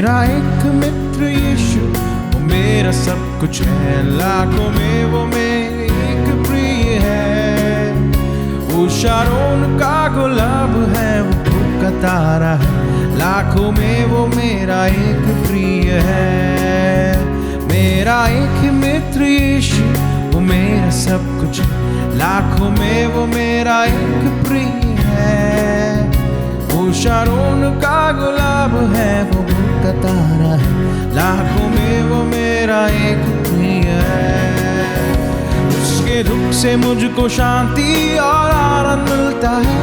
मेरा एक मित्र यीशु, वो मेरा सब कुछ है, लाखों में वो मेरी एक प्रिय है। वो शारोन का गुलाब है, वो फूल का तारा है, लाखों में वो मेरा एक प्रिय है। मेरा एक मित्र यीशु, वो मेरा सब कुछ है, लाखों में वो मेरा एक प्रिय है। वो शारोन का गुलाब है, वो फूल का तारा है, लाखों में वो मेरा एक प्रिय है। उसके दुख से मुझको शांति और आनंद मिलता है,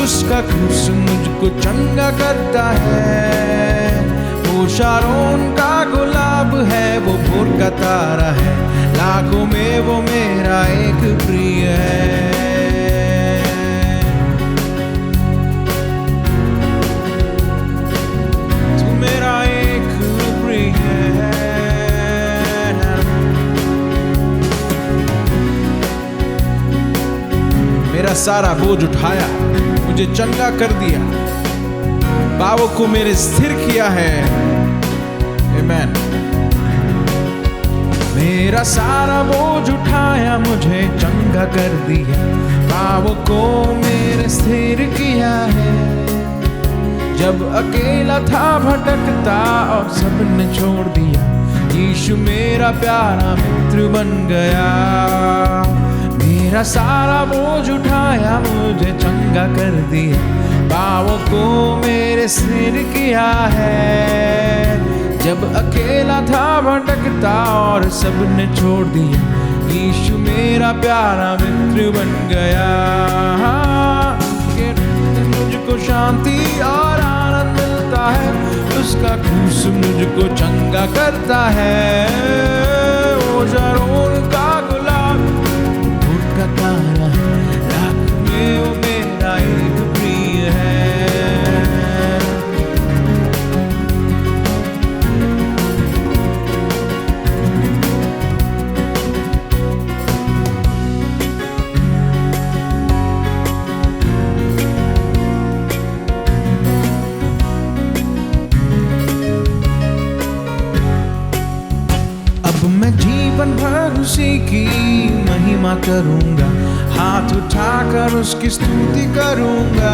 उसका क्रूस मुझको चंगा करता है। वो शारोन का गुलाब है, वो फूल का तारा है, लाखों में वो मेरा एक प्रिय है। तू मेरा एक प्रिय है। मेरा सारा बोझ उठाया, मुझे चंगा कर दिया, पावों को मेरे स्थिर किया है। आमीन। मेरा सारा बोझ उठाया, मुझे चंगा कर दिया, पावों को मेरे स्थिर किया है। जब अकेला था भटकता और सबने छोड़ दिया, यीशु मेरा प्यारा मित्र बन गया। मेरा सारा बोझ उठाया, मुझे चंगा कर दिया, पावों को मेरे स्थिर किया है। जब अकेला था भटकता और सबने छोड़ दिया, यीशु मेरा प्यारा मित्र बन गया। मुझको शांति और आनंद मिलता है, उसका क्रूस मुझको चंगा करता है। वो शारोन का गुलाब, फूल का तारा है, लाखों में वो मेरा एक प्रिय है। मैं जीवन भर उसी की महिमा करूंगा, हाथ उठाकर उसकी स्तुति करूंगा।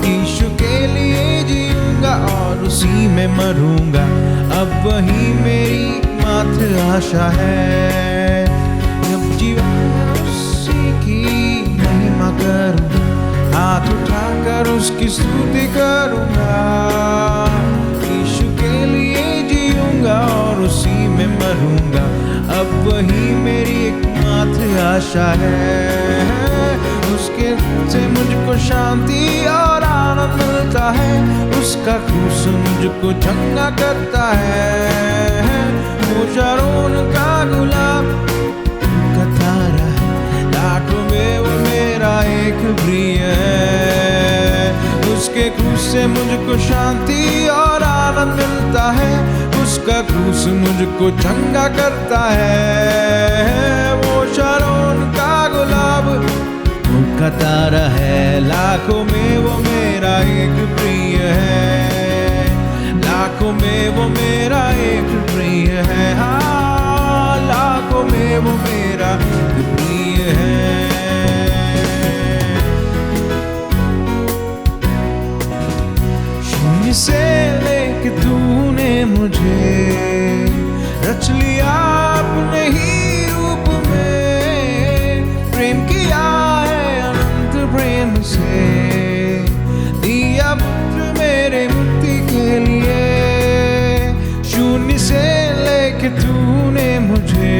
यीशु के लिए जीऊंगा और उसी में मरूंगा, अब वही मेरी मात्र आशा है। जब जीवन उसी की महिमा करूंगा, हाथ उठाकर उसकी स्तुति करूंगा। यीशु के लिए जीऊंगा और उसी में मरूंगा, अब वही मेरी एकमात्र आशा है। उसके से मुझको शांति और आनंद मिलता है, उसका क्रूस मुझको चंगा करता है। वो शारोन का गुलाब, फूल का तारा है, लाखों में वो मेरा एक प्रिय है। उसके क्रूस से मुझको शांति और आनंद मिलता है, उसका क्रूस मुझको चंगा करता है। वो शारोन का गुलाब, फूल का तारा है, लाखों में वो मेरा एक प्रिय है। लाखों में वो मेरा एक प्रिय है। हाँ, लाखों में वो मेरा प्रिय है। शून्य से लेके तूने मुझे रच लिया अपने ही रूप में, प्रेम किया है अनंत प्रेम से, दिया पुत्र मेरे मुक्ति के लिए। शून्य से लेके तूने मुझे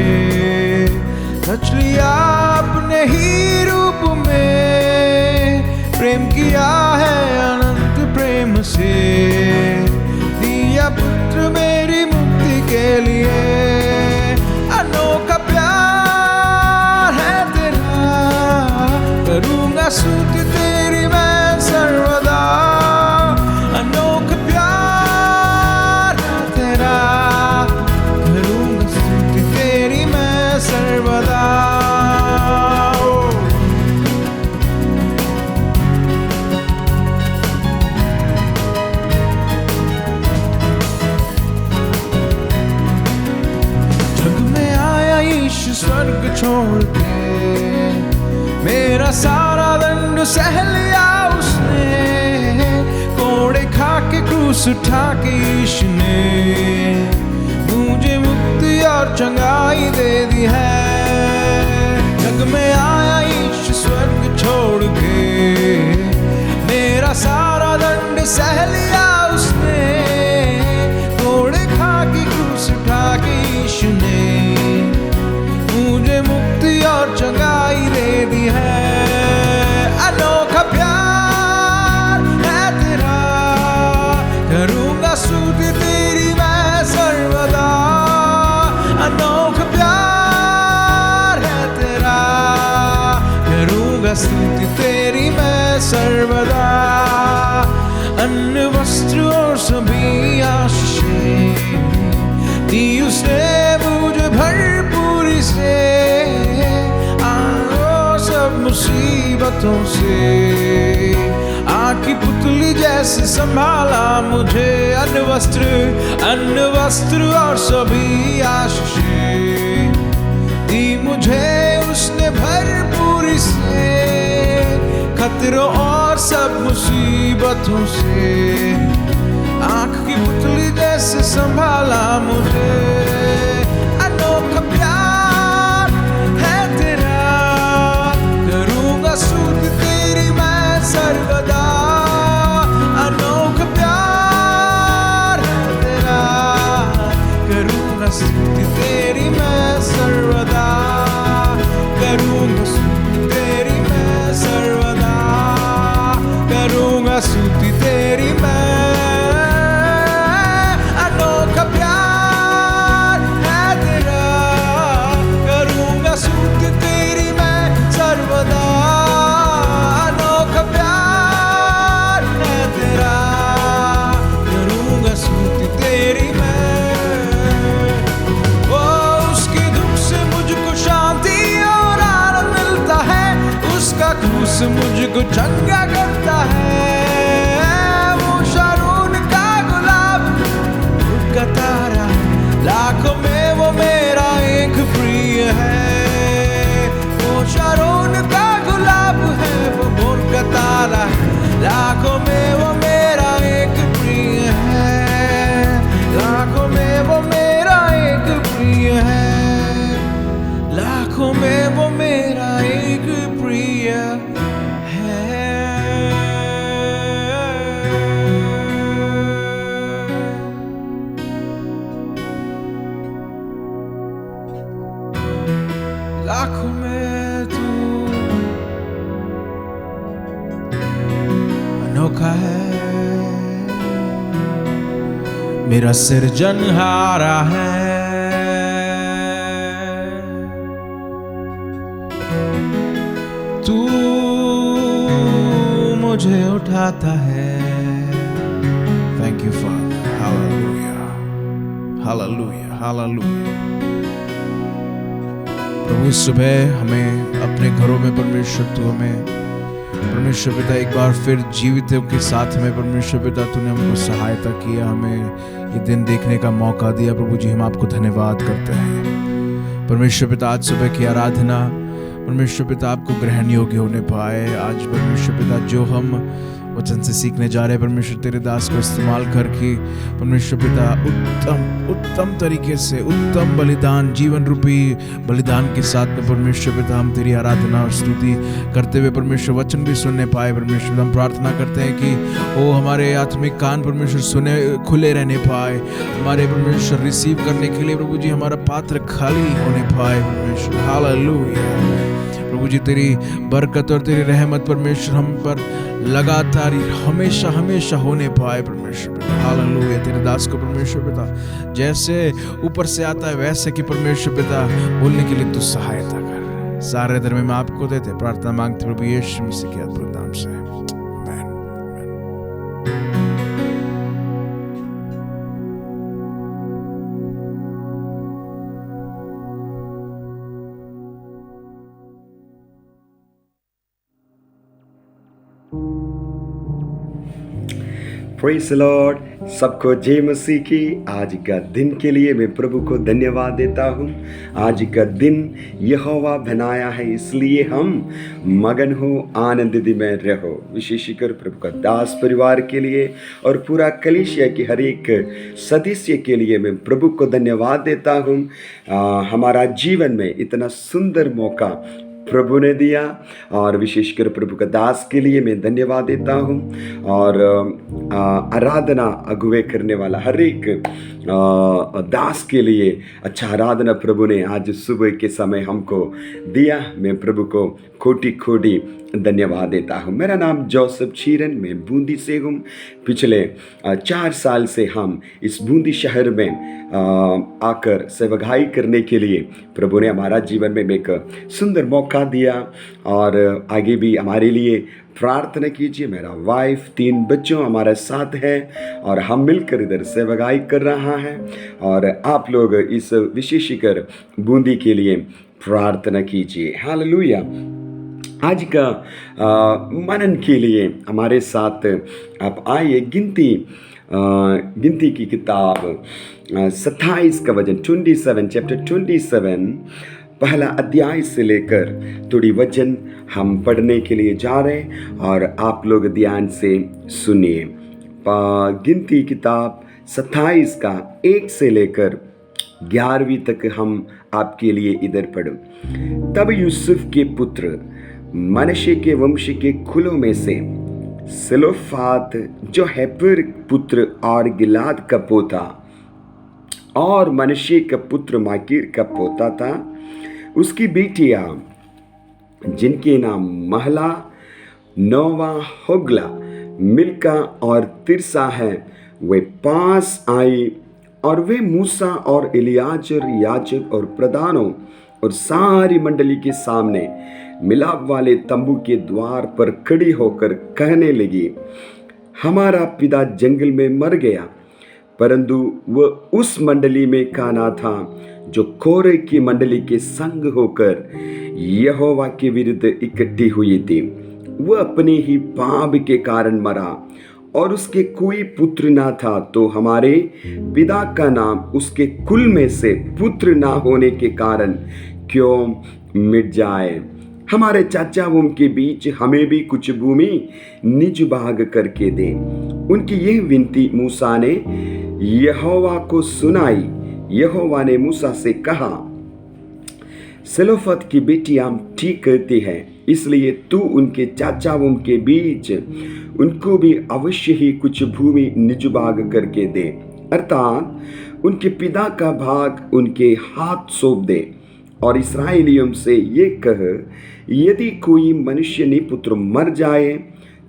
रच लिया अपने ही रूप में, प्रेम किया है अनंत प्रेम से, दिया पुत्र मेरी मुक्ति के लिए। अनोखा प्यार है तेरा, करूंगा स्तुति तेरी मैं सर्वदा। अनोखा प्यार है तेरा, करूंगा स्तुति तेरी मैं सर्वदा। छोड़ के, मेरा सारा दंड सह लिया उसने, कोड़े खा के क्रूस उठा के यीशु ने मुझे मुक्ति और चंगाई दे दी है। जग में आया यीशु स्वर्ग छोड़ के, मेरा सारा दंड सह लिया उसने, कोड़े खा के क्रूस उठा के यीशु ने मुझे मुक्ति और चंगाई दे दी है। अनोखा प्यार है तेरा, करूँगा स्तुति तेरी मैं सर्वदा। अनोखा प्यार है तेरा, करूँगा स्तुति तेरी मैं सर्वदा। अन्न वस्त्र और सभी आशीषें दी उसने मुझे भरपूरी से, सब मुसीबतों से आँख की पुतली जैसे संभाला मुझे। अन्न वस्त्र और सभी आशीषें दी मुझे उसने भरपूरी से, खतरों और सब मुसीबतों से आँख की पुतली जैसे संभाला मुझे। अनोखा प्यार है तेरा, करूँगा स्तुति तेरी मैं सर्वदा। अनोखा प्यार है तेरा, करूँगा स्तुति तेरी मैं सर्वदा। करूँगा स्तुति तेरी मैं सर्वदा, करूँगा स्तुति तेरी मैं। अनोखा प्यार है तेरा, करूँगा स्तुति तेरी मैं सर्वदा। अनोखा प्यार है तेरा, करूँगा स्तुति तेरी मैं। ओ उसकी धूप से मुझको शांति और आनंद मिलता है, उसका क्रूस मुझको चंगा करता है। वो शारून का गुलाब का तारा, लाखों में वो मेरा एक प्रिय है। वो शारून का गुलाब है, वो मोर का तारा, लाखों में वो मेरा एक प्रिय है। लाखों में वो मेरा एक प्रिय है, लाखों में वो मेरा एक प्रिय है। लाखों में तू अनोखा है, मेरा सृजनहारा है। तू मुझे उठाता है। Thank you father. Hallelujah, hallelujah, hallelujah. प्रभु इस सुबह हमें अपने घरों में परमेश्वर तू हमें परमेश्वर पिता एक बार फिर जीवित के साथ में परमेश्वर पिता तूने हमको सहायता किया, हमें ये दिन देखने का मौका दिया। प्रभु जी हम आपको धन्यवाद करते हैं परमेश्वर पिता। आज सुबह की आराधना परमेश्वर पिता आपको ग्रहण योग्य होने पाए। आज परमेश्वर पिता जो हम वचन से सीखने जा रहे हैं परमेश्वर तेरे दास को इस्तेमाल करके परमेश्वर पिता उत्तम तरीके से उत्तम बलिदान जीवन रूपी बलिदान के साथ में परमेश्वर पिता हम तेरी आराधना और स्तुति करते हुए परमेश्वर वचन भी सुनने पाए। परमेश्वर हम प्रार्थना करते हैं कि वो हमारे आत्मिक कान परमेश्वर सुने खुले रहने पाए, हमारे परमेश्वर रिसीव करने के लिए प्रभु जी हमारा पात्र खाली होने पाए परमेश्वर। हालेलुया प्रभु जी तेरी बरकत और तेरी रहमत परमेश्वर हम पर लगातार हमेशा हमेशा होने पाए परमेश्वर पिता। हालेलुया तेरे दास को परमेश्वर पिता जैसे ऊपर से आता है वैसे कि परमेश्वर पिता बोलने के लिए तू सहायता कर। सारे धर्म में आपको देते प्रार्थना मांगते प्रभु यीशु मसीह के अद्भुत नाम से, आमीन। Praise the Lord. सबको जय मसीह की। आज का दिन के लिए मैं प्रभु को धन्यवाद देता हूँ। आज का दिन यहोवा बनाया है, इसलिए हम मगन हो, आनंदित में रहो। विशेषकर प्रभु का दास परिवार के लिए और पूरा कलीसिया के हर एक सदस्य के लिए मैं प्रभु को धन्यवाद देता हूँ। हमारा जीवन में इतना सुंदर मौका प्रभु ने दिया और विशेषकर प्रभु का दास के लिए मैं धन्यवाद देता हूँ। और आराधना अगुवे करने वाला हर एक दास के लिए अच्छा आराधना प्रभु ने आज सुबह के समय हमको दिया। मैं प्रभु को कोटि कोटि धन्यवाद देता हूँ। मेरा नाम जोसेफ चीरन, मैं बूंदी से हूँ। पिछले 4 साल से हम इस बूंदी शहर में आकर सेवकाई करने के लिए प्रभु ने हमारा जीवन में एक सुंदर मौका दिया और आगे भी हमारे लिए प्रार्थना कीजिए। मेरा वाइफ 3 बच्चों हमारे साथ है और हम मिलकर इधर सेवकाई कर रहा है और आप लोग इस विशेषकर बूंदी के लिए प्रार्थना कीजिए। हालेलुया। आज का मनन के लिए हमारे साथ आप आइए। गिनती की किताब 27 का वचन 27 चैप्टर 27 पहला अध्याय से लेकर थोड़ी वचन हम पढ़ने के लिए जा रहे हैं और आप लोग ध्यान से सुनिए। गिनती किताब 27 का 1 से लेकर 11वीं तक हम आपके लिए इधर पढ़ो। तब यूसुफ के पुत्र मनश्शे के वंश के कुलों में से सेलोफात, जो हेपर पुत्र और गिलाद का पोता और मनश्शे का पुत्र माकीर का पोता था, उसकी बेटियां जिनके नाम महला, नोवा, होगला, मिल्का और तिरसा है, वे पास आई और वे मूसा और एलियाजर याजक और प्रधानों और सारी मंडली के सामने मिलाप वाले तंबू के द्वार पर खड़ी होकर कहने लगी, हमारा पिता जंगल में मर गया। परंतु वह उस मंडली में का ना था जो कोरे की मंडली के संग होकर यहोवा के विरुद्ध इकट्ठी हुई थी। वह अपने ही पाप के कारण मरा और उसके कोई पुत्र ना था, तो हमारे पिता का नाम उसके कुल में से पुत्र ना होने के कारण क्यों मिट जाए। हमारे चाचा उनके बीच हमें भी कुछ भूमि निज भाग करके दे। उनकी यह विनती मूसा ने यहोवा को सुनाई। यहोवा ने मूसा से कहा, सेलोफत की बेटियां ठीक कहती है, इसलिए तू उनके चाचा उनके बीच उनको भी अवश्य ही कुछ भूमि निज भाग करके दे, अर्थात उनके पिता का भाग उनके हाथ सौंप दे। और इस्राएलियों से ये कह, यदि कोई मनुष्य निपुत्र मर जाए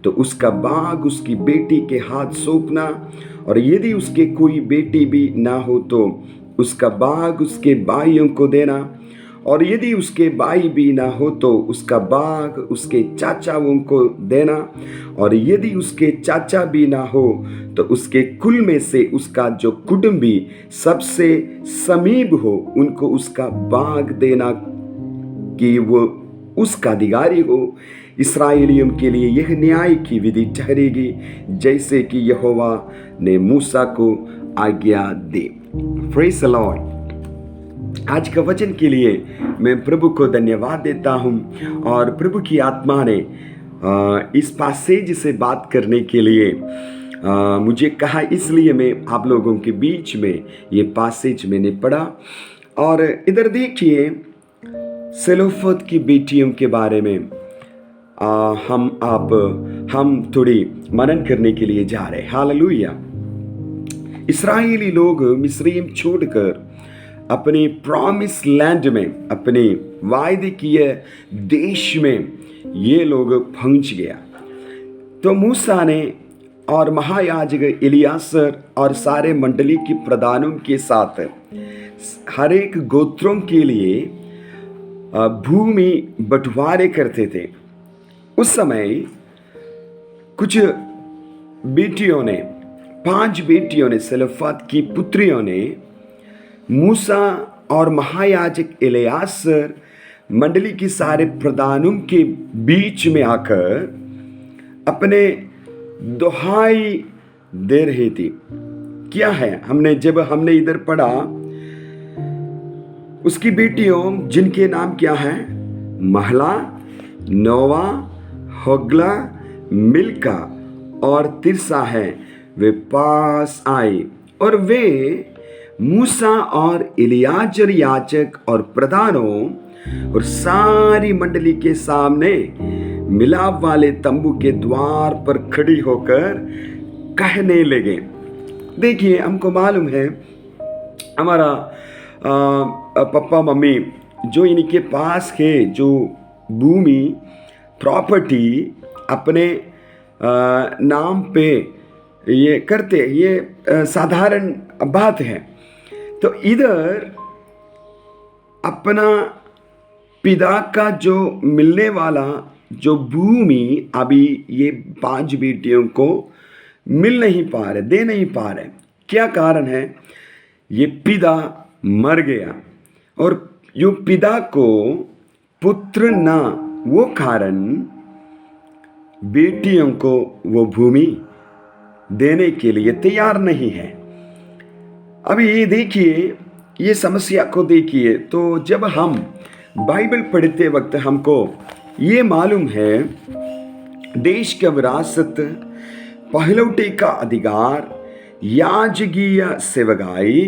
तो उसका भाग उसकी बेटी के हाथ सौंपना, और यदि उसके कोई बेटी भी ना हो तो उसका भाग उसके भाइयों को देना, और यदि उसके भाई भी ना हो तो उसका भाग उसके चाचाओं को देना, और यदि उसके चाचा भी ना हो तो उसके कुल में से उसका जो कुटुंबी सबसे समीप हो उनको उसका भाग देना कि वो उसका अधिकारी हो। इस्राएलियों के लिए यह न्याय की विधि ठहरेगी, जैसे कि यहोवा ने मूसा को आज्ञा दी। Praise the Lord. आज का वचन के लिए मैं प्रभु को धन्यवाद देता हूँ और प्रभु की आत्मा ने इस पासेज से बात करने के लिए मुझे कहा, इसलिए मैं आप लोगों के बीच में ये पासेज मैंने पढ़ा। और इधर देखिए, सेलोफत की बेटियों के बारे में हम थोड़ी मनन करने के लिए जा रहे हैं। हालेलुया। इस्राएली लोग मिस्रईम छोड़कर अपने प्रॉमिस लैंड में, अपने वायदे किए देश में ये लोग पहुंच गया। तो मूसा ने और महायाजक इलियासर और सारे मंडली की प्रधानों के साथ हर एक गोत्रों के लिए भूमि बंटवारे करते थे। उस समय कुछ बेटियों ने, 5 बेटियों ने, सेलोफात की पुत्रियों ने मूसा और महायाजक इलियासर मंडली की सारे प्रधानों के बीच में आकर अपने दुहाई दे रही थी। क्या है, जब हमने इधर पढ़ा, उसकी बेटियों जिनके नाम क्या है, महला, नोवा, होग्ला, मिल्का और तिरसा है, वे पास आई और वे मूसा और इलियाजर याजक और प्रधानों और सारी मंडली के सामने मिलाप वाले तंबू के द्वार पर खड़ी होकर कहने लगे। देखिए, हमको मालूम है हमारा पापा मम्मी जो इनके पास है, जो भूमि प्रॉपर्टी अपने नाम पे ये करते, ये साधारण बात है। तो इधर अपना पिता का जो मिलने वाला जो भूमि अभी ये 5 बेटियों को मिल नहीं पा रहे, दे नहीं पा रहे। क्या कारण है? ये पिता मर गया और यो पिता को पुत्र ना, वो कारण बेटियों को वो भूमि देने के लिए तैयार नहीं है। अभी ये देखिए, ये समस्या को देखिए। तो जब हम बाइबल पढ़ते वक्त हमको ये मालूम है, देश का विरासत, पहलौठे का अधिकार, याजकीय सेवकाई,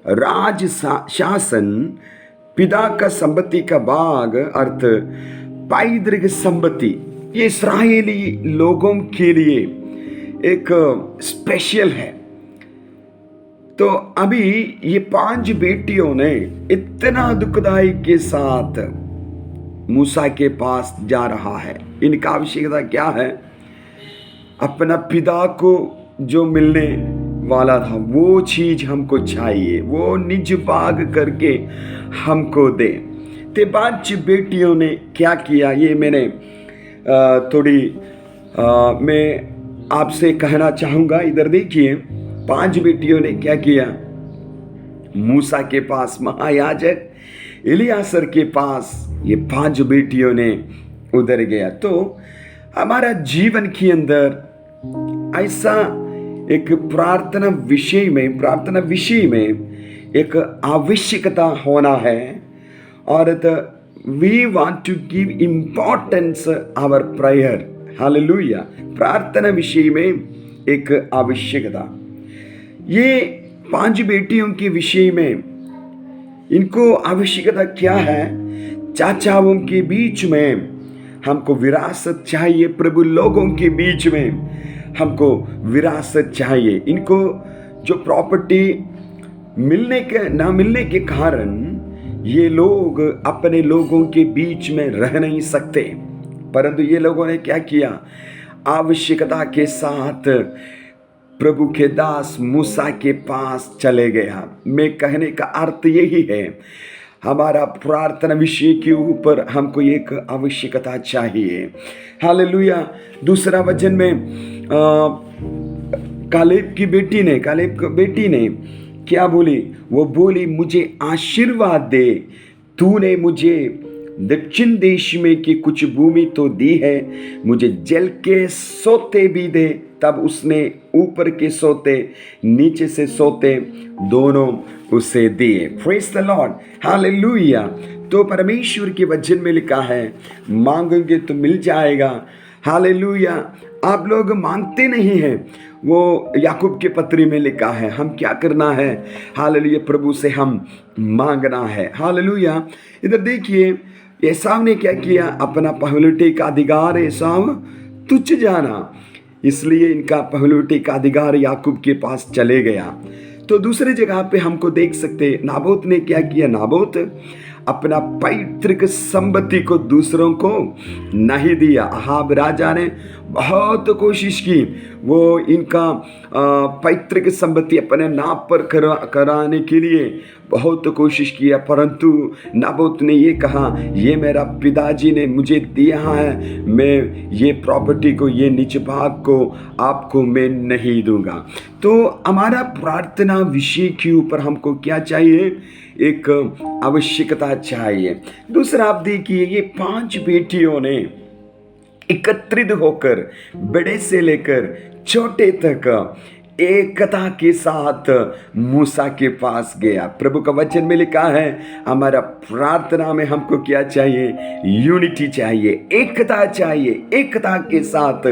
राज शासन, पिता का संपत्ति का भाग अर्थ पैतृक संपत्ति, ये इस्राएली लोगों के लिए एक स्पेशल है। तो अभी ये 5 बेटियों ने इतना दुखदाई के साथ मूसा के पास जा रहा है। इनका आवश्यकता क्या है? अपना पिता को जो मिलने वाला था वो चीज हमको चाहिए, वो निज भाग करके हमको दे। ते 5 बेटियों ने क्या किया, ये मैंने मैं आपसे कहना चाहूंगा। इधर देखिए, 5 बेटियों ने क्या किया, मूसा के पास, महायाजक इलियासर के पास ये 5 बेटियों ने उधर गया। तो हमारा जीवन के अंदर ऐसा एक प्रार्थना विषय में एक आवश्यकता होना है, और we want to give importance our prayer. Hallelujah. प्रार्थना विषय में एक आवश्यकता। ये 5 बेटियों के विषय में इनको आवश्यकता क्या है? चाचाओं के बीच में हमको विरासत चाहिए, प्रभु लोगों के बीच में हमको विरासत चाहिए। इनको जो प्रॉपर्टी मिलने के ना मिलने के कारण ये लोग अपने लोगों के बीच में रह नहीं सकते, परंतु ये लोगों ने क्या किया, आवश्यकता के साथ प्रभु के दास मूसा के पास चले गया। मैं कहने का अर्थ यही है, हमारा प्रार्थना विषय के ऊपर हमको एक आवश्यकता चाहिए। हालेलुया। दूसरा वचन में कालेब की बेटी ने क्या बोली? वो बोली, मुझे आशीर्वाद दे, तूने मुझे दक्षिण देश में की कुछ भूमि तो दी है, मुझे जल के सोते भी दे। तब उसने ऊपर के सोते, नीचे से सोते दोनों उसे दिए। Praise the Lord, hallelujah. तो परमेश्वर के वचन में लिखा है, मांगोगे तो मिल जाएगा। हालेलुया। आप लोग मांगते नहीं हैं, वो याकूब के पत्री में लिखा है। हम क्या करना है? हालेलुया, प्रभु से हम मांगना है। हालेलुया। इधर देखिए, एसाव ने क्या किया? अपना पहलौठे का अधिकार एसाव तुच्छ जाना, इसलिए इनका पहलौठे का अधिकार याकूब के पास चले गया। तो दूसरे जगह पे हमको देख सकते, नाबोत ने क्या किया? नाबोत अपना पैतृक संपत्ति को दूसरों को नहीं दिया। अहाब राजा ने बहुत कोशिश की, वो इनका पैतृक संपत्ति अपने नाम पर कराने के लिए बहुत कोशिश किया, परंतु नाबोत ने ये कहा, ये मेरा पिताजी ने मुझे दिया है, मैं ये प्रॉपर्टी को, ये निज भाग को आपको मैं नहीं दूंगा। तो हमारा प्रार्थना विषय के ऊपर हमको क्या चाहिए? एक आवश्यकता चाहिए। दूसरा आप देखिए, ये 5 बेटियों ने एकत्रित होकर बड़े से लेकर छोटे तक एकता के साथ मूसा के पास गया। प्रभु का वचन में लिखा है हमारा प्रार्थना में हमको क्या चाहिए? यूनिटी चाहिए, एकता चाहिए। एकता के साथ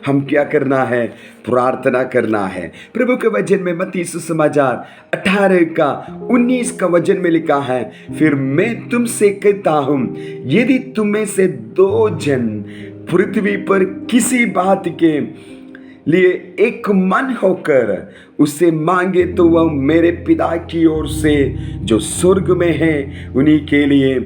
हम क्या करना है? प्रार्थना करना है। प्रभु के वचन में मत्ती सुसमाचार 18 का 19 का वचन में लिखा है, फिर मैं तुमसे कहता हूं, यदि तुम्हें से 2 जन पृथ्वी पर किसी बात के लिए एक मन होकर उससे मांगे तो वह मेरे पिता की ओर से जो स्वर्ग में है उन्हीं के लिए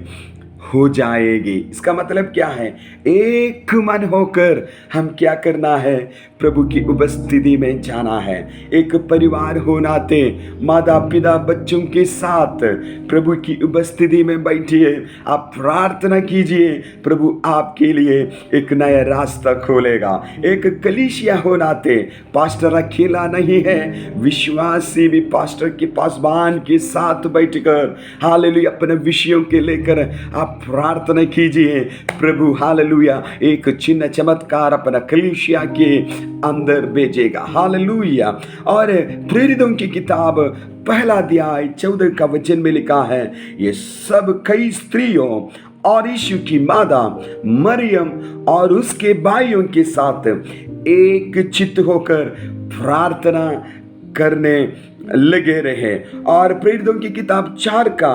हो जाएगी। इसका मतलब क्या है? एक मन होकर हम क्या करना है? प्रभु की उपस्थिति में जाना है। एक परिवार हो नाते माता पिता बच्चों के साथ प्रभु की उपस्थिति में बैठिए, आप प्रार्थना कीजिए, प्रभु आपके लिए एक नया रास्ता खोलेगा। एक कलीसिया हो नाते पास्टर अकेला नहीं है, विश्वासी भी पास्टर के पासवान के साथ बैठकर हालेलुया अपने विषयों के लेकर आप प्रार्थना कीजिए। प्रभु हालेलुया एक चिन्ह चमत्कार अपना कलीसिया के अंदर भेजेगा। हालेलुया। और प्रेरितों की किताब 1 अध्याय 14 का वचन में लिखा है, ये सब कई स्त्रियों और यीशु की माता मरियम और उसके भाइयों के साथ एक चित्त होकर प्रार्थना करने लगे रहे। और प्रेरितों की किताब 4 का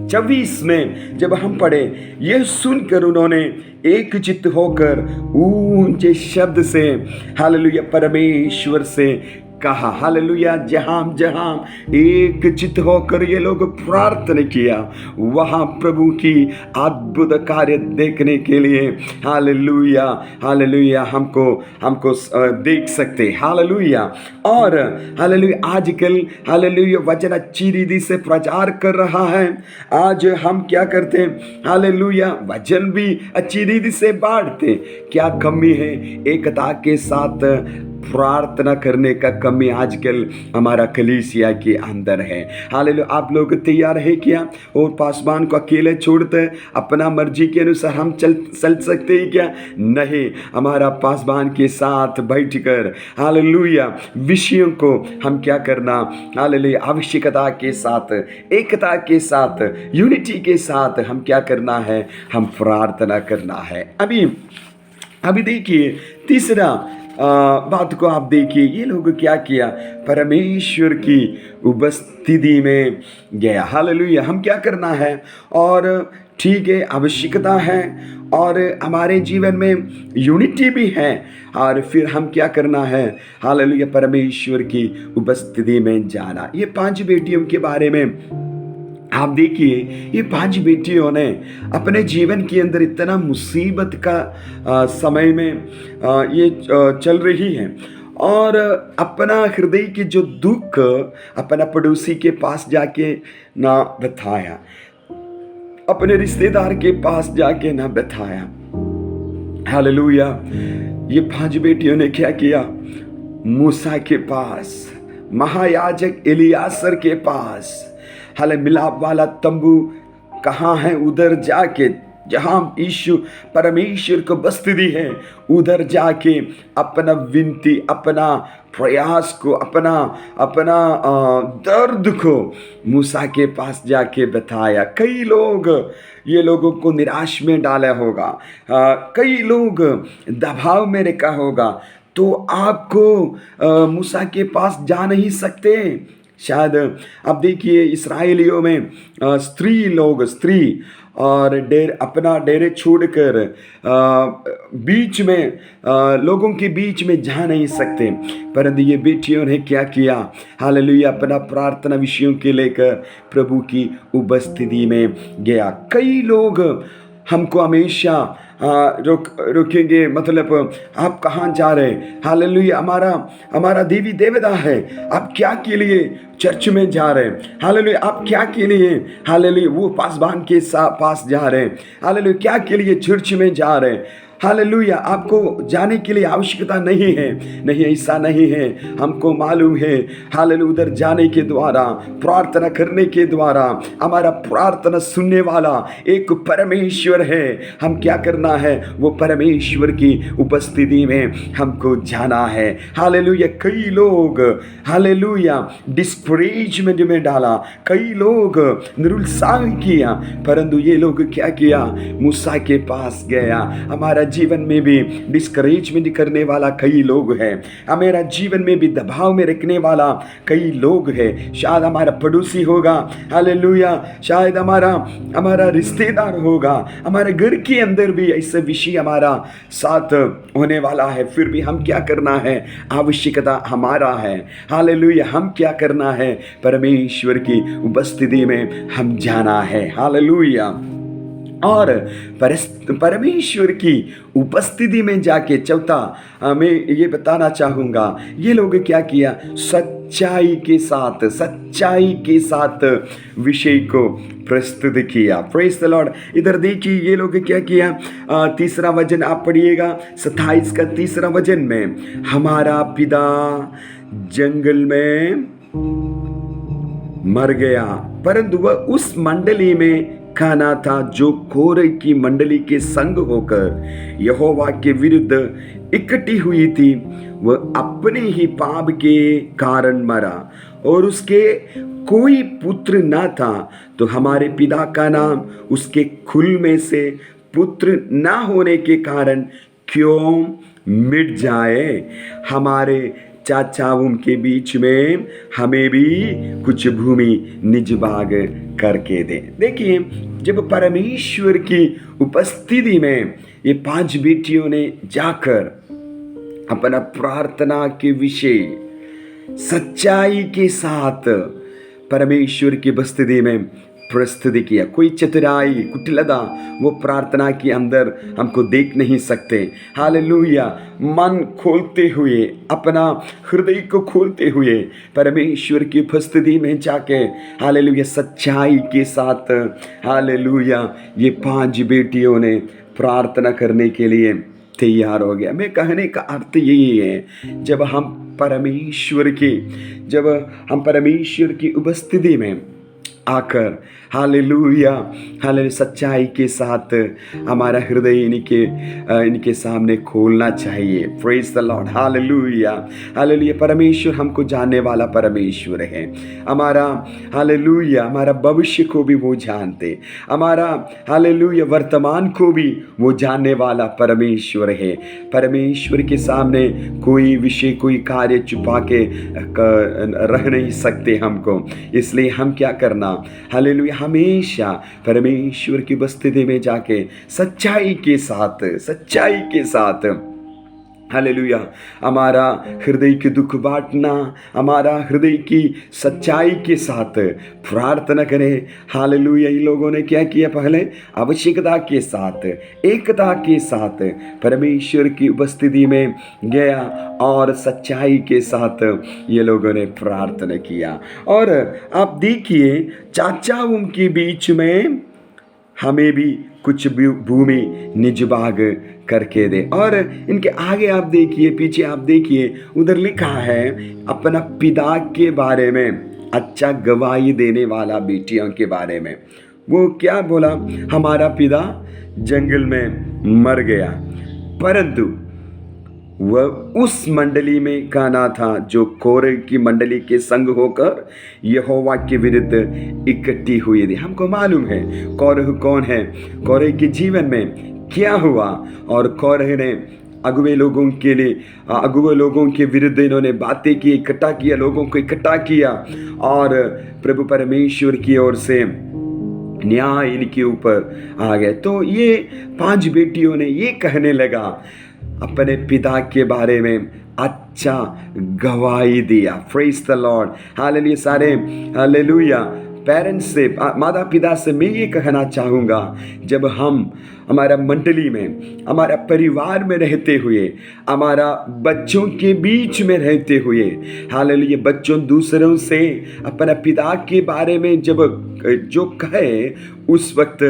24 में जब हम पढ़े, यह सुनकर उन्होंने एक चित्त होकर ऊंचे शब्द से हालेलुया परमेश्वर से कहा। हालेलुया। जहां जहां एक चित्त होकर ये लोग प्रार्थना किया, वहां प्रभु की अद्भुत कार्य देखने के लिए हालेलुया हालेलुया हमको देख सकते। हालेलुया। और हालेलुया आजकल हालेलुया वचन अच्छी रीति से प्रचार कर रहा है। आज हम क्या करते हैं? हालेलुया वचन भी अच्छी रीति से बांटते। क्या कमी है? एकता के साथ प्रार्थना करने का कमी आजकल हमारा कलीसिया के अंदर है। हालेलुया। आप लोग तैयार है क्या? और पासवान को अकेले छोड़ते अपना मर्जी के अनुसार हम चल सकते हैं क्या? नहीं, हमारा पासवान के साथ बैठकर हालेलुया विषयों को हम क्या करना? हालेलुया आवश्यकता के साथ, एकता के साथ, यूनिटी के साथ हम क्या करना है? हम प्रार्थना करना है। अभी देखिए तीसरा बात को आप देखिए, ये लोग क्या किया? परमेश्वर की उपस्थिति में गया। हालेलुया। हम क्या करना है? और ठीक है, आवश्यकता है और हमारे जीवन में यूनिटी भी है, और फिर हम क्या करना है? हालेलुया परमेश्वर की उपस्थिति में जाना। ये 5 बेटियों के बारे में आप देखिए, ये 5 बेटियों ने अपने जीवन के अंदर इतना मुसीबत का समय में ये चल रही हैं, और अपना हृदय के जो दुख अपना पड़ोसी के पास जाके ना बताया, अपने रिश्तेदार के पास जाके ना बताया। हालेलुया। ये 5 बेटियों ने क्या किया? मूसा के पास, महायाजक एलियासर के पास, हाले मिलाप वाला तंबू कहाँ है, उधर जाके जहाँ यीशु परमेश्वर को उपस्थिति है, उधर जाके अपना विनती, अपना प्रयास को, अपना दर्द को मूसा के पास जाके बताया। कई लोग ये लोगों को निराश में डाला होगा, कई लोग दबाव में रखा होगा, तो आपको मूसा के पास जा नहीं सकते शायद। अब देखिए इस्राएलियों में स्त्री और अपना डेरे छोड़कर बीच में लोगों के बीच में जा नहीं सकते, परंतु ये बेटियों ने क्या किया? हालेलुया अपना प्रार्थना विषयों के लेकर प्रभु की उपस्थिति में गया। कई लोग हमको हमेशा रोकेंगे, मतलब आप कहाँ जा रहे हैं? हालेलुया हमारा देवी देवता है, आप क्या के लिए चर्च में जा रहे हैं? हालेलुया आप क्या के लिए हालेलुया वो पासवान के पास जा रहे हैं? हालेलुया क्या के लिए चर्च में जा रहे हैं? हालेलुया, आपको जाने के लिए आवश्यकता नहीं है। नहीं, ऐसा नहीं है। हमको मालूम है हालेलुया, उधर जाने के द्वारा, प्रार्थना करने के द्वारा हमारा प्रार्थना सुनने वाला एक परमेश्वर है। हम क्या करना है, वो परमेश्वर की उपस्थिति में हमको जाना है। हालेलुया, कई लोग हालेलुया डिस्करेजमेंट में डाला, कई लोग निरुत्साह किया, परंतु ये लोग क्या किया, मूसा के पास गया। हमारा जीवन में भी डिस्करेजमेंट करने वाला कई लोग हैं, हमारा जीवन में भी दबाव में रखने वाला कई लोग हैं। शायद हमारा पड़ोसी होगा, हालेलुया, शायद हमारा रिश्तेदार होगा, हमारे घर के अंदर भी ऐसे विषय हमारा साथ होने वाला है। फिर भी हम क्या करना है, आवश्यकता हमारा है। हालेलुया, हम क्या करना है, परमेश्वर की उपस्थिति में हम जाना है। हालेलुया, और परमेश्वर की उपस्थिति में जाके चौथा मैं ये बताना चाहूँगा, ये लोग क्या किया, सच्चाई के साथ विषय को प्रस्तुत किया। Praise the Lord. इधर देखिए ये लोग क्या किया, तीसरा वचन आप पढ़िएगा, 27 का तीसरा वचन में, हमारा पिता जंगल में मर गया, परंतु वह उस मंडली में खाना था जो कोरे की मंडली के संग होकर यहोवा के विरुद्ध इकट्ठी हुई थी। वह अपने ही पाप के कारण मरा और उसके कोई पुत्र न था, तो हमारे पिता का नाम उसके कुल में से पुत्र न होने के कारण क्यों मिट जाए। हमारे चाचाओं के बीच में हमें भी कुछ भूमि निज भाग करके दे। देखिए, जब परमेश्वर की उपस्थिति में ये 5 बेटियों ने जाकर अपना प्रार्थना के विषय सच्चाई के साथ परमेश्वर की उपस्थिति में प्रस्तुति किया, कोई चतुराई कुटिलता वो प्रार्थना के अंदर हमको देख नहीं सकते। हालेलुया, मन खोलते हुए, अपना हृदय को खोलते हुए परमेश्वर की उपस्थिति में जाके हालेलुया सच्चाई के साथ हालेलुया ये 5 बेटियों ने प्रार्थना करने के लिए तैयार हो गया। मैं कहने का अर्थ यही है, जब हम परमेश्वर की उपस्थिति में आकर हालेलुया सच्चाई के साथ हमारा हृदय इनके सामने खोलना चाहिए। Praise the Lord. हालेलुया, परमेश्वर हमको जानने वाला परमेश्वर है। हमारा हमारा भविष्य को भी वो जानते, हमारा हालेलुया वर्तमान को भी वो जानने वाला परमेश्वर है। परमेश्वर के सामने कोई विषय, कोई कार्य छुपा के रह नहीं सकते हमको। इसलिए हम क्या करना, हालेलुया हमेशा परमेश्वर की उपस्थिति में जाके सच्चाई के साथ हालेलुया हमारा हृदय के दुख बांटना, हमारा हृदय की सच्चाई के साथ प्रार्थना करें। हालेलुया, इन लोगों ने क्या किया, पहले आवश्यकता के साथ, एकता के साथ परमेश्वर की उपस्थिति में गया और सच्चाई के साथ ये लोगों ने प्रार्थना किया। और आप देखिए, चाचाओं के बीच में हमें भी कुछ भूमि निज भाग करके दे। और इनके आगे आप देखिए, पीछे आप देखिए, उधर लिखा है अपना पिता के बारे में, अच्छा गवाही देने वाला बेटियों के बारे में। वो क्या बोला, हमारा पिता जंगल में मर गया, परंतु वह उस मंडली में खाना था जो कोरे की मंडली के संग होकर यहोवा के विरुद्ध इकट्ठी हुई थी। हमको मालूम है कोरह कौन है, कोरह के जीवन में क्या हुआ, और कोरह ने अगुवे लोगों के विरुद्ध इन्होंने बातें की, इकट्ठा किया, लोगों को इकट्ठा किया, और प्रभु परमेश्वर की ओर से न्याय इनके ऊपर आ गए। तो ये 5 बेटियों ने ये कहने लगा, अपने पिता के बारे में अच्छा गवाही दिया। Praise the Lord. हालेलुया, सारे हालेलुया पेरेंट्स से, माता पिता से मैं ये कहना चाहूँगा, जब हम हमारा मंडली में, हमारा परिवार में रहते हुए, हमारा बच्चों के बीच में रहते हुए, हालेलुया बच्चों दूसरों से अपना पिता के बारे में जब जो कहे, उस वक्त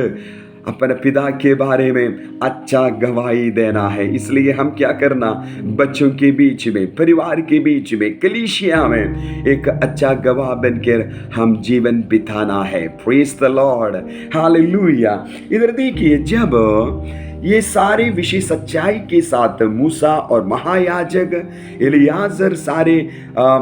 अपने पिता के बारे में अच्छा गवाही देना है। इसलिए हम क्या करना, बच्चों के बीच में, परिवार के बीच में, कलीसिया में एक अच्छा गवाह बनकर हम जीवन बिताना है। Praise the Lord, hallelujah. इधर देखिए, जब ये सारे विषय सच्चाई के साथ मूसा और महायाजक एलियाजर सारे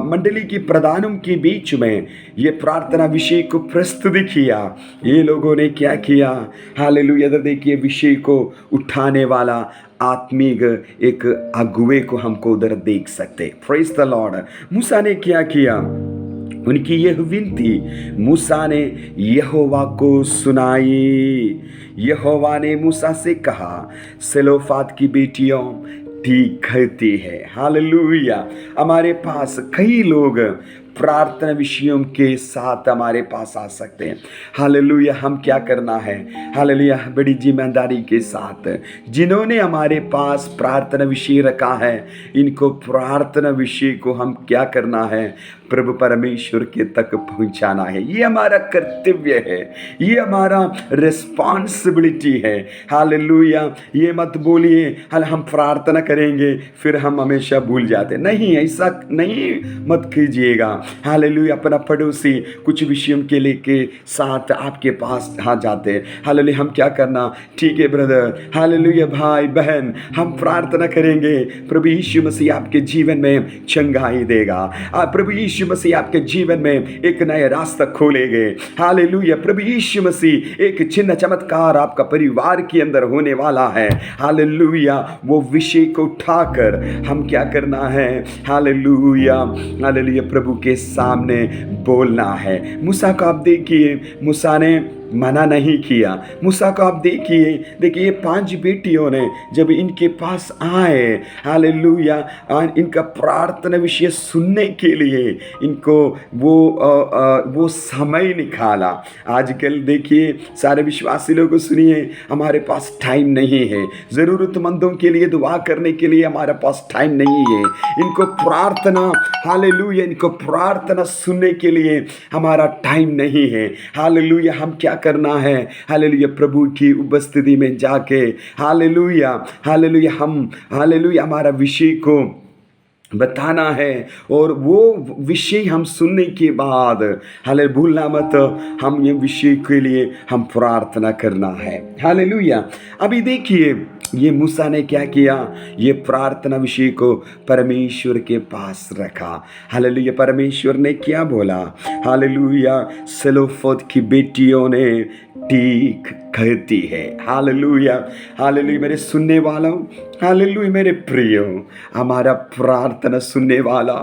मंडली की प्रधानों के बीच में ये प्रार्थना विषय को प्रस्तुत किया, ये लोगों ने क्या किया, हालेलुया। देखिए, विषय को उठाने वाला आत्मिक एक अगुवे को हमको उधर देख सकते। Praise the Lord. मूसा ने क्या किया, उनकी यह विनती मूसा ने यहोवा को सुनाई। यहोवा ने मूसा से कहा, सेलोफाद की बेटियों ठीक कहती है। हालेलुया। हमारे पास कई लोग प्रार्थना विषयों के साथ हमारे पास आ सकते हैं। हालेलुया। हम क्या करना है, हालेलुया, बड़ी जिम्मेदारी के साथ जिन्होंने हमारे पास प्रार्थना विषय रखा है, इनको प्रार्थना विषय को हम क्या करना है, प्रभु परमेश्वर के तक पहुंचाना है। ये हमारा कर्तव्य है, ये हमारा रिस्पॉन्सिबिलिटी है। हालेलुया। ये मत बोलिए हम प्रार्थना करेंगे फिर हम हमेशा भूल जाते, नहीं, ऐसा नहीं मत कीजिएगा। हालेलुया। अपना पड़ोसी कुछ विषयों के लेके साथ आपके पास आ जाते, हालेलुया, हम क्या करना, ठीक है ब्रदर, हालेलुया, भाई बहन, हम प्रार्थना करेंगे, प्रभु यीशु मसीह आपके जीवन में चंगाई देगा, प्रभु यीशु मसीह आपके जीवन में एक नया रास्ता खोलेंगे। हालेलुया। प्रभु यीशु मसीह एक चिन्ह चमत्कार आपका परिवार के अंदर होने वाला है। हालेलुया। वो विषय को उठाकर हम क्या करना है, हालेलुया, हालेलुया, प्रभु के सामने बोलना है। मूसा को आप देखिए, मूसा ने मना नहीं किया। मूसा को आप देखिए ये 5 बेटियों ने जब इनके पास आए, हालेलुया, इनका प्रार्थना विषय सुनने के लिए इनको वो समय निकाला। आजकल देखिए सारे विश्वासी लोगों, सुनिए, हमारे पास टाइम नहीं है, ज़रूरतमंदों के लिए दुआ करने के लिए हमारे पास टाइम नहीं है। इनको प्रार्थना, हालेलुया, इनको प्रार्थना सुनने के लिए हमारा टाइम नहीं है। हालेलुया। हम क्या करना है, हालेलुया, प्रभु की उपस्थिति में जाके, हालेलुया, हालेलुया, हम, हालेलुया, हमारा विषय को बताना है। और वो विषय हम सुनने के बाद, हालेलुया, भूलना मत, हम ये विषय के लिए हम प्रार्थना करना है। हालेलुया। अभी देखिए, ये मूसा ने क्या किया, ये प्रार्थना विषय को परमेश्वर के पास रखा। हालेलुया। परमेश्वर ने क्या बोला, हालेलुया, सेलोफोद की बेटियों ने ठीक कहती है। हालेलुया। हालेलुया। मेरे सुनने वालों, हालेलुया, मेरे प्रियो, हमारा प्रार्थना सुनने वाला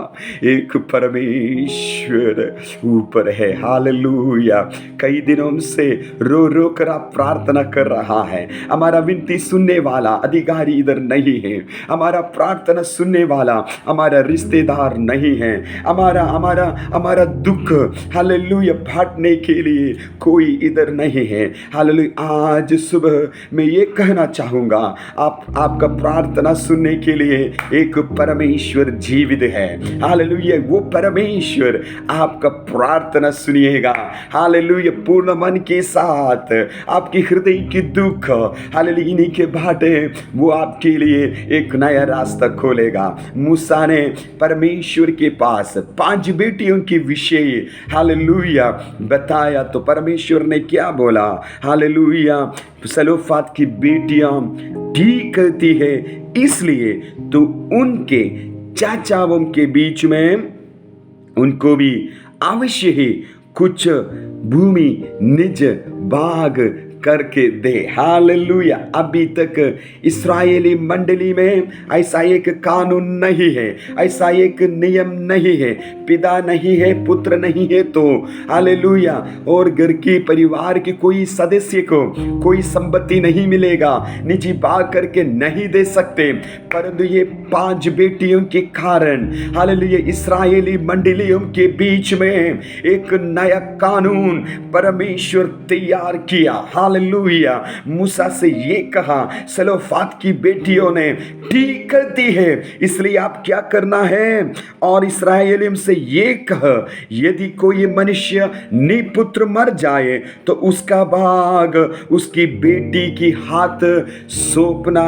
एक परमेश्वर ऊपर है। हालेलुया। कई दिनों से रो रो कर आप प्रार्थना कर रहा है। हमारा विनती सुनने वाला अधिकारी इधर नहीं है, हमारा प्रार्थना सुनने वाला हमारा रिश्तेदार नहीं है, हमारा दुख, हालेलुया, बांटने के लिए कोई इधर नहीं है। हालेलुया। आज सुबह मैं ये कहना चाहूँगा, आपका प्रार्थना सुनने के लिए एक परमेश्वर जीवित है। हालेलुया। वो परमेश्वर आपका प्रार्थना सुनिएगा। हालेलुया। पूर्ण मन के साथ आपके हृदय की दुख, हालेलुया, इन्हीं के बाटे वो आपके लिए एक नया रास्ता खोलेगा। मूसा ने परमेश्वर के पास 5 बेटियों के विषय, हालेलुया, बताया तो परमेश्वर ने क्या बोला, हालेलुया, सेलोफाद की बेटियां ठीक कहती है, इसलिए तो उनके चाचाओं के बीच में उनको भी अवश्य ही कुछ भूमि निज भाग करके दे। हालेलुया। अभी तक इस्राएली मंडली में ऐसा एक कानून नहीं है, ऐसा एक नियम नहीं है, पिता नहीं है, पुत्र नहीं है तो, हालेलुया, और घर के परिवार के कोई सदस्य को कोई संपत्ति नहीं मिलेगा, निजी भाग करके नहीं दे सकते। परंतु ये 5 बेटियों के कारण, हालेलुया, इस्राएली मंडलियों के बीच में एक नया कानून परमेश्वर तैयार किया। हालेलुया। मूसा से ये कहा, सलोफात की बेटियों ने ठीक करती है, इसलिए आप क्या करना है, और इस्राएलियों से ये कह, यदि कोई मनुष्य निपुत्र मर जाए तो उसका भाग उसकी बेटी की हाथ सौंपना,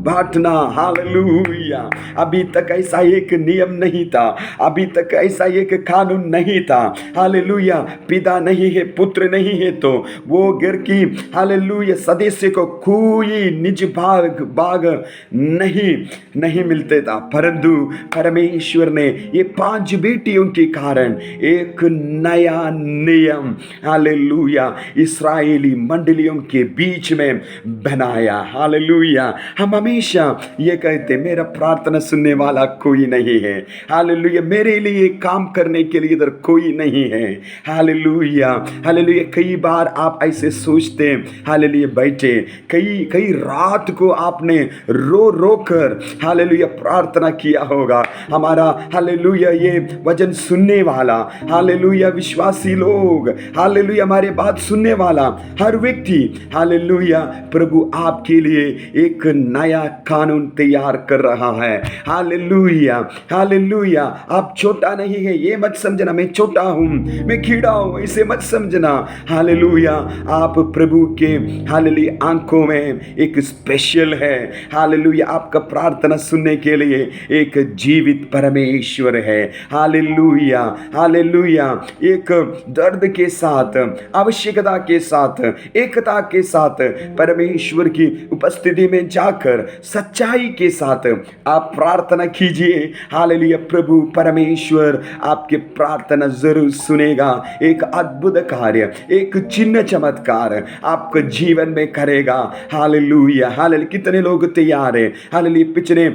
बांटना। हालेलुया। अभी तक ऐसा एक नियम नहीं था, अभी तक ऐसा एक कानून नहीं था। हालेलुया। पिता नहीं है, पुत्र नहीं है, तो वो घर की हालेलुया सदस्य को कोई निज भाग नहीं मिलते था। परंतु परमेश्वर ने ये 5 बेटियों के कारण एक नया नियम हालेलुया इस्राएली मंडलियों के बीच में बनाया। हालेलुया। हम हमेशा ये कहते, मेरा प्रार्थना सुनने वाला कोई नहीं है। हालेलुया। मेरे लिए काम करने के लिए इधर कोई नहीं है। हालेलुया। हालेलुया। कई बार आप ऐसे सोचते हैं, हालेलुया, बैठे कई रात को आपने रो कर हालेलुया प्रार्थना किया होगा। हमारा हालेलुया ये वचन सुनने वाला, हालेलुया विश्वासी लोग, हालेलुया हमारे बात सुनने वाला हर व्यक्ति, हालेलुया प्रभु आपके लिए एक नया कानून तैयार कर रहा है। हालेलुया। हालेलुया। आप छोटा नहीं है, ये मत समझना मैं छोटा हूं, मैं कीड़ा हूं, इसे मत समझना। हालेलुया। आप प्रभु के हालेलुया आंखों में एक स्पेशल है। हालेलुया। आपका प्रार्थना सुनने के लिए एक जीवित परमेश्वर है। हालेलुया। हालेलुया। एक दर्द के साथ, आवश्यकता के साथ, एकता के साथ परमेश्वर की उपस्थिति में जाकर सच्चाई के साथ आप प्रार्थना कीजिए। हालेलुया। प्रभु परमेश्वर आपके प्रार्थना जरूर सुनेगा। एक अद्भुत कार्य, एक चिन्ह चमत्कार आपके जीवन में करेगा। हालेलुया। हालेलुया। कितने लोग तैयार हैं? हालेलुया। पिछले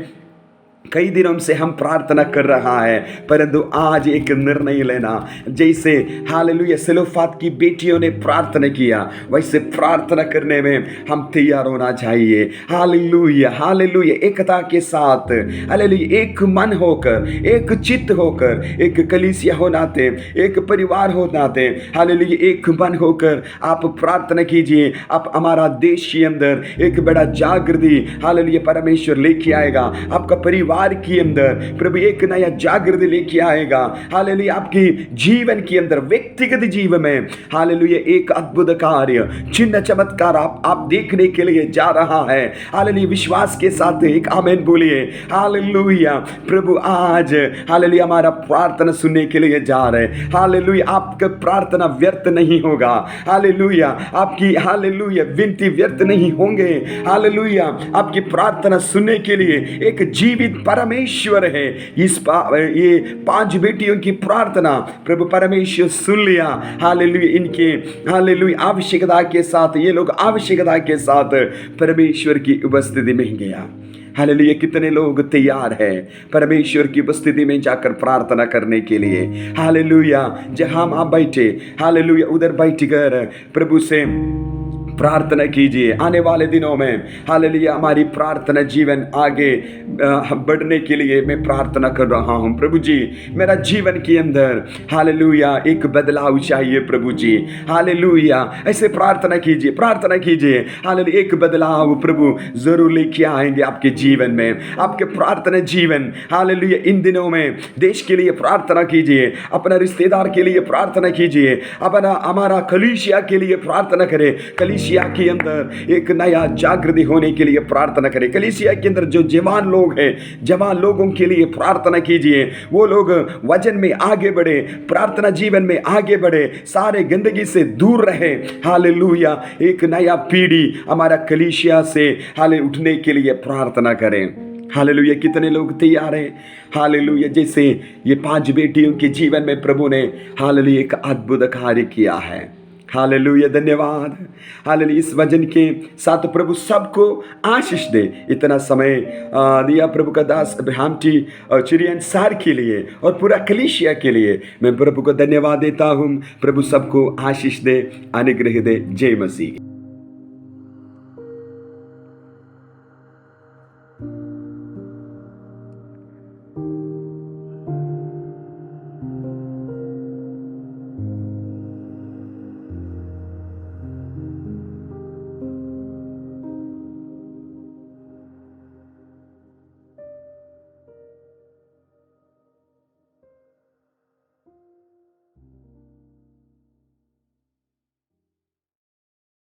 कई दिनों से हम प्रार्थना कर रहा है, परंतु आज एक निर्णय लेना, जैसे हालेलुया सेलोफात की बेटियों ने प्रार्थना किया, वैसे प्रार्थना करने में हम तैयार होना चाहिए। हालेलुया। हालेलुया। एकता के साथ हालेलुया एक मन होकर, एक चित्त होकर, एक कलीसिया हो नाते, एक परिवार हो नाते, हालेलुया एक मन होकर आप प्रार्थना कीजिए। आप हमारा देश के अंदर एक बड़ा जागृति हालेलुया परमेश्वर लेके आएगा। आपका परिवार के अंदर प्रभु एक नया जागृति लेके आएगा। हालेलुया। आपकी जीवन के अंदर, व्यक्तिगत जीवन में हालेलुया एक अद्भुत कार्य, चिन्ह चमत्कार आप देखने के लिए जा रहा है। हालेलुया। विश्वास के साथ एक आमीन बोलिए। हालेलुया। प्रभु आज हालेलुया हमारा प्रार्थना सुनने के लिए जा रहे हैं। हालेलुया। आपका प्रार्थना व्यर्थ नहीं होगा। हालेलुया। आपकी हालेलुया विनती व्यर्थ नहीं होंगे। हालेलुया। आपकी प्रार्थना सुनने के लिए एक जीवित परमेश्वर है। ये 5 बेटियों की प्रार्थना प्रभु परमेश्वर सुन लिया। हालेलुया। इनके हालेलुया आवश्यकता के साथ, ये लोग आवश्यकता के साथ परमेश्वर की उपस्थिति में गया। हालेलुया। कितने लोग तैयार हैं परमेश्वर की उपस्थिति में जाकर प्रार्थना करने के लिए? हालेलुया। जहां आप बैठे, हालेलुया उधर बैठकर प्रभु से प्रार्थना कीजिए। आने वाले दिनों में हालेलुया हमारी प्रार्थना जीवन आगे बढ़ने के लिए मैं प्रार्थना कर रहा हूं। प्रभु जी मेरा जीवन के अंदर हालेलुया एक बदलाव चाहिए। प्रभु जी हालेलुया ऐसे प्रार्थना कीजिए, प्रार्थना कीजिए। हालेलुया एक बदलाव प्रभु जरूर लेके आएंगे आपके जीवन में, आपके प्रार्थना जीवन। हालेलुया इन दिनों में देश के लिए प्रार्थना कीजिए, अपना रिश्तेदार के लिए प्रार्थना कीजिए, अपना हमारा कलीसिया के लिए प्रार्थना करें। कलीसिया के अंदर एक नया जागृति होने के लिए प्रार्थना करें। कलीसिया के अंदर जो जवान लोग हैं, जवान लोगों के लिए प्रार्थना कीजिए। वो लोग वचन में आगे बढ़े, प्रार्थना जीवन में आगे बढ़े, सारे गंदगी से दूर रहे। हालेलुया एक नया पीढ़ी हमारा कलीसिया से हाले उठने के लिए प्रार्थना करें। हालेलुया कितने लोग तैयार हैं? हालेलुया जैसे ये 5 बेटियों के जीवन में प्रभु ने हालेलुया एक अद्भुत कार्य किया है। हालेलुया धन्यवाद। हालेलुया इस वचन के साथ प्रभु सबको आशीष दे। इतना समय दिया प्रभु का दास अब्राहम टी और चिरियन सार के लिए और पूरा कलीसिया के लिए मैं प्रभु को धन्यवाद देता हूँ। प्रभु सबको आशीष दे, अनुग्रह दे। जय मसीह।